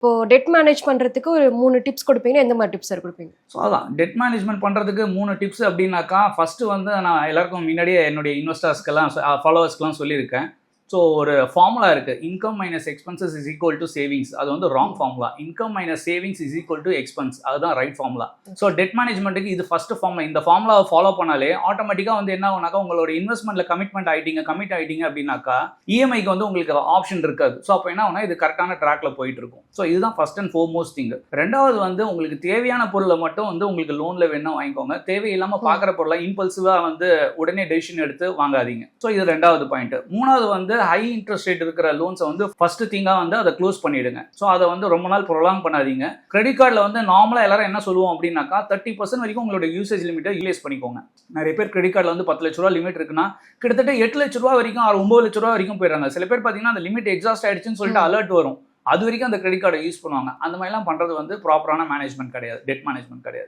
இப்போ dead manage பண்றதுக்கு ஒரு 3 டிப்ஸ் கொடுப்பீங்கன்னா எந்த மாதிரி டிப்ஸ் சார் கொடுப்பீங்க? ஸோ அதான் டெட் மேனேஜ்மெண்ட் பண்ணுறதுக்கு 3 டிப்ஸ் அப்படின்னாக்கா, ஃபஸ்ட்டு வந்து நான் எல்லாருக்கும் முன்னாடியே என்னுடைய இன்வெஸ்டர்ஸ்க்கெல்லாம் ஃபாலோவர்ஸ்க்கெலாம் சொல்லியிருக்கேன். ஸோ ஒரு ஃபார்முலா இருக்குது, income minus expenses is equal to savings. அது வந்து wrong formula. Income minus savings is equal to expense, அதுதான் ரைட் ஃபார்முலா. ஸோ டெட் மேனேஜ்மெண்ட்டுக்கு இது ஃபஸ்ட்டு ஃபார்முலா. இந்த ஃபார்முலாவை ஃபாலோ பண்ணாலே ஆட்டோமேட்டிக்காக வந்து என்ன ஆகுனாக்கா, உங்களோட இன்வெஸ்ட்மெண்ட்டில் கமிட் ஆகிட்டீங்க அப்படின்னாக்கா இஎம்ஐக்கு வந்து உங்களுக்கு ஆப்ஷன் இருக்காது. ஸோ அப்போ என்ன ஆகுனா, இது கரெக்டான ட்ராக்ல போயிட்டு இருக்கும். ஸோ இதுதான் ஃபர்ஸ்ட் அண்ட் ஃபோர்மோஸ்ட் திங். ரெண்டாவது வந்து உங்களுக்கு தேவையான பொருளை மட்டும் வந்து உங்களுக்கு லோன்ல வேணா வாங்கிக்கோங்க. தேவையில்லாமல் பார்க்குற பொருளை இம்பல்சிவாக வந்து உடனே டெசிஷன் எடுத்து வாங்காதீங்க. ஸோ இது ரெண்டாவது பாயிண்ட். மூணாவது வந்து ஹை இன்ட்ரெஸ்ட் ரேட் இருக்கிற லோன்ஸை வந்து ஃபர்ஸ்ட் திங்கா வந்து அதை க்ளோஸ் பண்ணிடுங்க. ஸோ அதை வந்து ரொம்ப நாள் ப்ரொலாங் பண்ணாதீங்க. கிரெடிட் கார்டில் வந்து நார்மலாக எல்லாரும் என்ன சொல்லுவோம் அப்படின்னாக்கா, 30% வரைக்கும் உங்களோட யூசேஜ் லிமிட்டை யூட்டிலைஸ் பண்ணிக்கோங்க. நிறைய பேர் கிரெடிட் கார்டில் வந்து 10 லட்ச ரூபா லிமிட் இருக்குன்னா கிட்டத்தட்ட 8 லட்ச ரூபா வரைக்கும் 9 லட்ச ரூபா வரைக்கும் போயிடுறாங்க. சில பேர் பார்த்தீங்கன்னா அந்த லிமிட் எக்ஸாஸ்ட் ஆயிடுச்சுன்னு சொல்லிட்டு அலர்ட் வரும், அது வரைக்கும் அந்த கிரெடிட் கார்டை யூஸ் பண்ணுவாங்க. அந்த மாதிரிலாம் பண்ணுறது வந்து ப்ராப்பரான மேனேஜ்மெண்ட் கிடையாது, டெட் மேனேஜ்மெண்ட் கிடையாது.